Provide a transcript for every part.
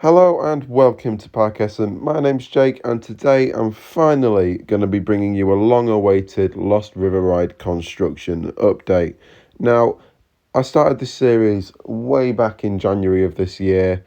Hello and welcome to Parkessent. My name's Jake, and today I'm finally going to be bringing you a long awaited Lost River Ride construction update. Now, I started this series way back in January of this year,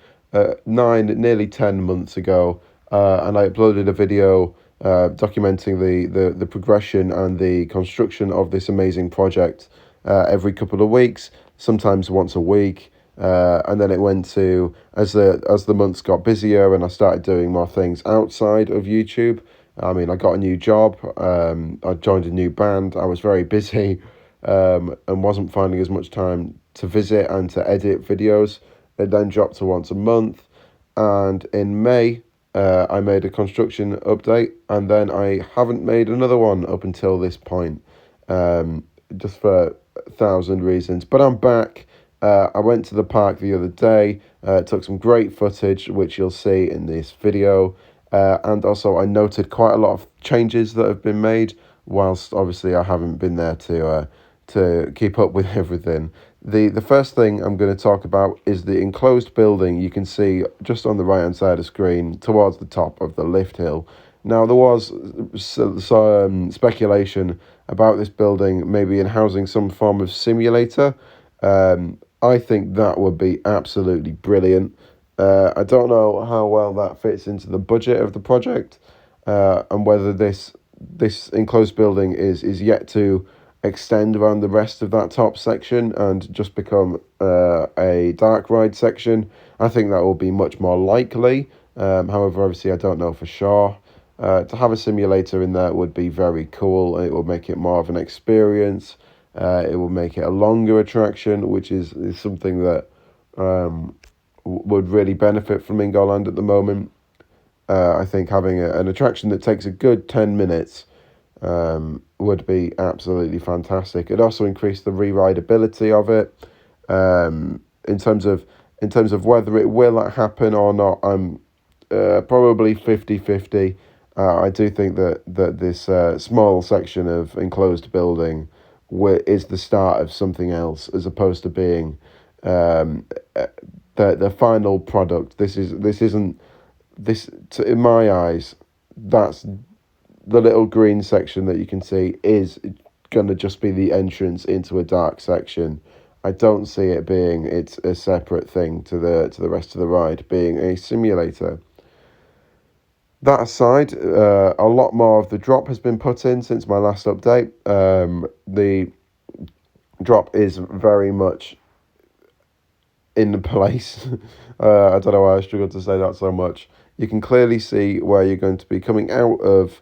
nearly 10 months ago, and I uploaded a video documenting the progression and the construction of this amazing project every couple of weeks, sometimes once a week. And then it went to as the months got busier and I started doing more things outside of YouTube. I mean, I got a new job. I joined a new band. I was very busy, and wasn't finding as much time to visit and to edit videos. It then dropped to once a month, and in May, I made a construction update, and then I haven't made another one up until this point, just for a thousand reasons. But I'm back. I went to the park the other day, took some great footage, which you'll see in this video, and also I noted quite a lot of changes that have been made, whilst obviously I haven't been there to keep up with everything. The first thing I'm going to talk about is the enclosed building you can see just on the right hand side of the screen towards the top of the lift hill. Now, there was some speculation about this building maybe in housing some form of simulator. I think that would be absolutely brilliant. I don't know how well that fits into the budget of the project, and whether this enclosed building is yet to extend around the rest of that top section and just become a dark ride section. I think that will be much more likely. However, obviously, I don't know for sure. To have a simulator in there would be very cool. It would make it more of an experience. It will make it a longer attraction, which is something that would really benefit Flamingo Land at the moment. I think having an attraction that takes a good 10 minutes would be absolutely fantastic. It also increased the re-rideability of it. In terms of whether it will happen or not, I'm probably 50-50. I do think that this small section of enclosed building is the start of something else, as opposed to being the final product. In my eyes, that's the little green section that you can see is going to just be the entrance into a dark section. I don't see it being it's a separate thing to the rest of the ride, being a simulator. That aside, a lot more of the drop has been put in since my last update. The drop is very much in place. I don't know why I struggled to say that so much. You can clearly see where you're going to be coming out of.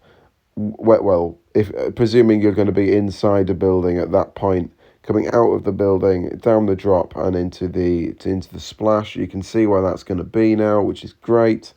Well, if presuming you're going to be inside a building at that point, coming out of the building, down the drop, and into the splash, you can see where that's going to be now, which is great.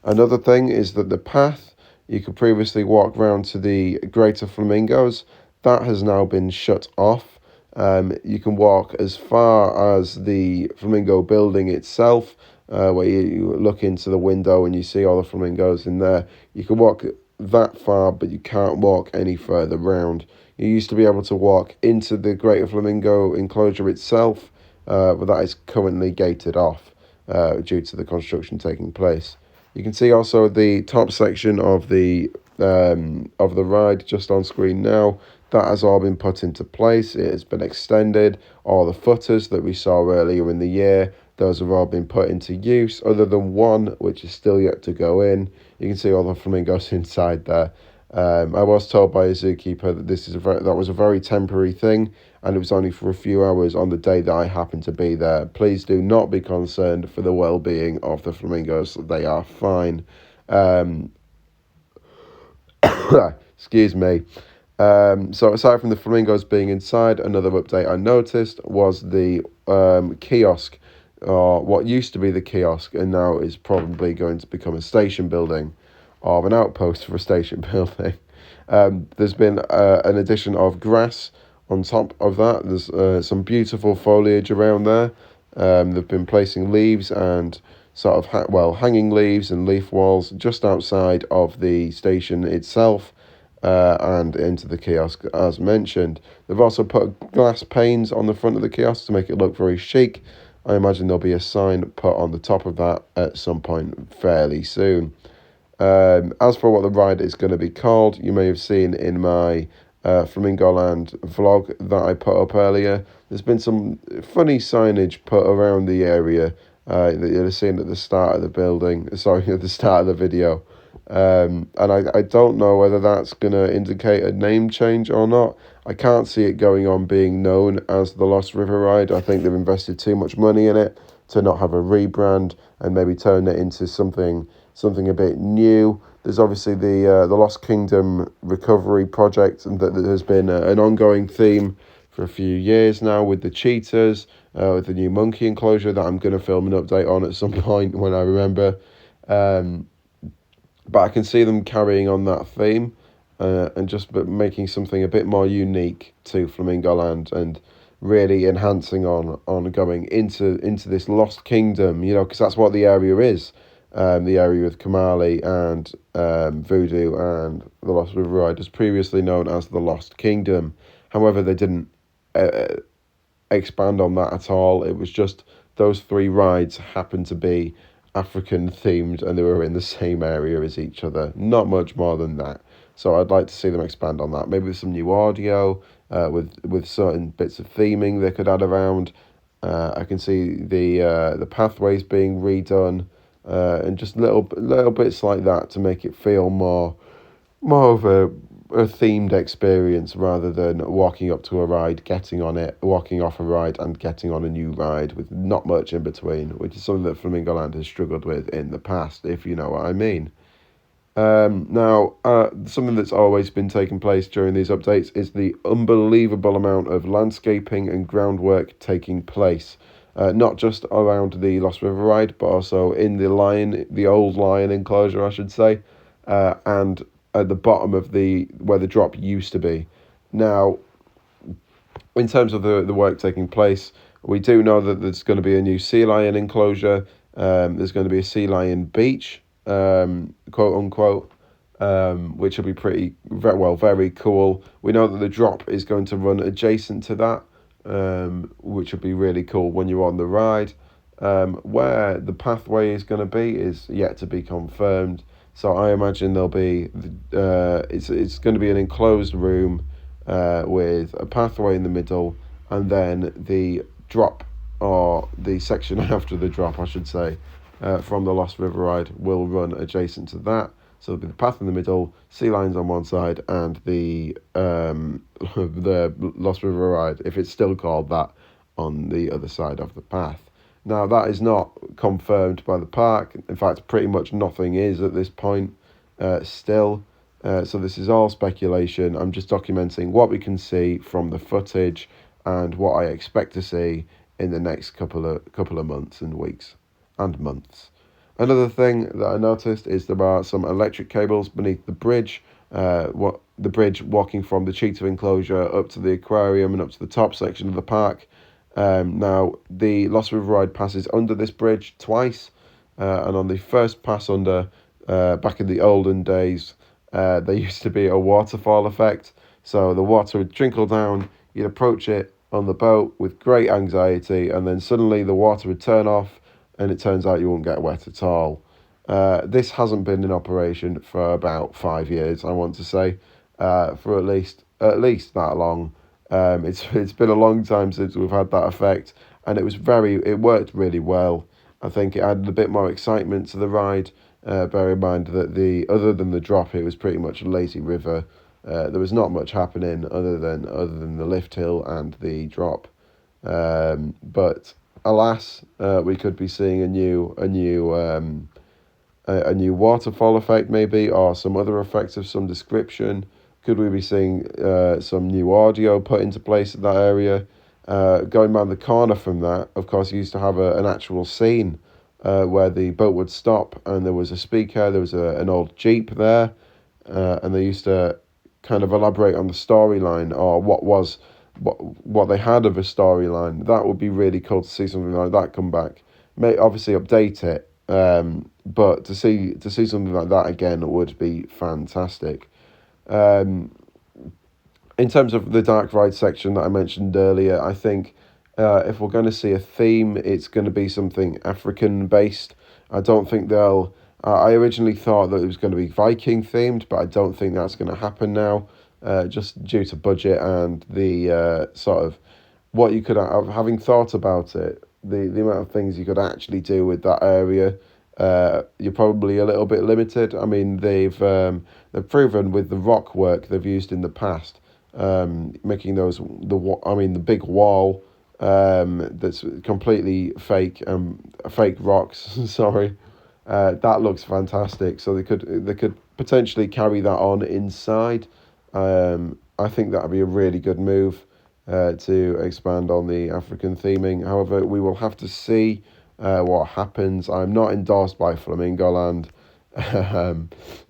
Another thing is that the path you could previously walk round to the Greater Flamingos, that has now been shut off. You can walk as far as the Flamingo building itself, where you look into the window and you see all the flamingos in there. You can walk that far, but you can't walk any further round. You used to be able to walk into the Greater Flamingo enclosure itself, but that is currently gated off due to the construction taking place. You can see also the top section of the ride just on screen now. That has all been put into place. It has been extended. All the footers that we saw earlier in the year, those have all been put into use, other than one, which is still yet to go in. You can see all the flamingos inside there. I was told by a zookeeper that that was a very temporary thing, and it was only for a few hours on the day that I happened to be there. Please do not be concerned for the well-being of the flamingos. They are fine. Excuse me. So aside from the flamingos being inside, another update I noticed was the kiosk, or what used to be the kiosk, and now is probably going to become a station building, or an outpost for a station building. There's been an addition of grass on top of that. There's some beautiful foliage around there. They've been placing leaves and sort of hanging leaves and leaf walls just outside of the station itself, and into the kiosk as mentioned. They've also put glass panes on the front of the kiosk to make it look very chic. I imagine there'll be a sign put on the top of that at some point fairly soon. As for what the ride is going to be called, you may have seen in my Flamingo Land vlog that I put up earlier. There's been some funny signage put around the area that you'll have seen at the start of the building. Sorry, at the start of the video. And I don't know whether that's going to indicate a name change or not. I can't see it going on being known as the Lost River Ride. I think they've invested too much money in it to not have a rebrand and maybe turn it into something a bit new. There's obviously the Lost Kingdom recovery project, and that has been an ongoing theme for a few years now with the cheetahs, with the new monkey enclosure that I'm going to film an update on at some point when I remember. But I can see them carrying on that theme and just making something a bit more unique to Flamingo Land and really enhancing on going into this Lost Kingdom, because that's what the area is. The area with Kamali and Voodoo and the Lost River Ride was previously known as the Lost Kingdom. However, they didn't expand on that at all. It was just those three rides happened to be African themed and they were in the same area as each other. Not much more than that. So I'd like to see them expand on that. Maybe with some new audio, with certain bits of theming they could add around. I can see the pathways being redone, and just little bits like that to make it feel more of a themed experience rather than walking up to a ride, getting on it, walking off a ride and getting on a new ride with not much in between, which is something that Flamingo Land has struggled with in the past, if you know what I mean. Now, something that's always been taking place during these updates is the unbelievable amount of landscaping and groundwork taking place. Not just around the Lost River Ride, but also in the old lion enclosure, I should say, and at the bottom of where the drop used to be. Now, in terms of the work taking place, we do know that there's going to be a new sea lion enclosure. There's going to be a sea lion beach, quote unquote, which will be very cool. We know that the drop is going to run adjacent to that, which would be really cool when you're on the ride. Where the pathway is going to be is yet to be confirmed. So I imagine there'll be it's going to be an enclosed room with a pathway in the middle, and then the drop, or the section after the drop, I should say, from the Lost River Ride will run adjacent to that. So there'll be the path in the middle, sea lions on one side, and the the Lost River Ride, if it's still called that, on the other side of the path. Now, that is not confirmed by the park. In fact, pretty much nothing is at this point still. So this is all speculation. I'm just documenting what we can see from the footage and what I expect to see in the next couple of months and weeks and months. Another thing that I noticed is there are some electric cables beneath the bridge. The bridge walking from the cheetah enclosure up to the aquarium and up to the top section of the park. Now, the Lost River Ride passes under this bridge twice, and on the first pass under, back in the olden days, there used to be a waterfall effect. So the water would trickle down, you'd approach it on the boat with great anxiety, and then suddenly the water would turn off, and it turns out you won't get wet at all. This hasn't been in operation for about 5 years, I want to say, for at least that long. It's been a long time since we've had that effect, and it worked really well. I think it added a bit more excitement to the ride. Bear in mind that other than the drop, it was pretty much a lazy river. There was not much happening other than the lift hill and the drop. But alas, we could be seeing a new waterfall effect maybe, or some other effects of some description. Could we be seeing some new audio put into place at that area? Going around the corner from that, of course, you used to have an actual scene where the boat would stop and there was a speaker, there was an old Jeep there, and they used to kind of elaborate on the storyline, or what they had of a storyline. That would be really cool to see something like that come back. May obviously update it, but to see something like that again would be fantastic. In terms of the dark ride section that I mentioned earlier, I think If we're going to see a theme, it's going to be something African based. I don't think they'll. I originally thought that it was going to be Viking themed, but I don't think that's going to happen now, just due to budget and the sort of what you could have, having thought about it, the amount of things you could actually do with that area. You're probably a little bit limited. I mean, they've proven with the rock work they've used in the past, making the big wall that's completely fake rocks. Sorry, that looks fantastic. So they could potentially carry that on inside. I think that would be a really good move to expand on the African theming. However, we will have to see what happens. I'm not endorsed by Flamingo Land.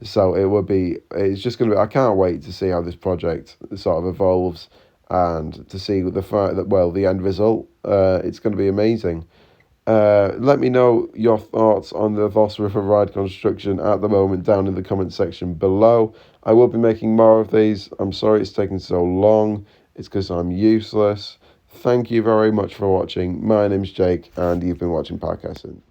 So it's just going to be, I can't wait to see how this project sort of evolves and to see the fact that, well, the end result, it's going to be amazing. Let me know your thoughts on the Voss River Ride construction at the moment down in the comment section below. I will be making more of these. I'm sorry it's taking so long. It's because I'm useless. Thank you very much for watching. My name's Jake, and you've been watching Parkessent.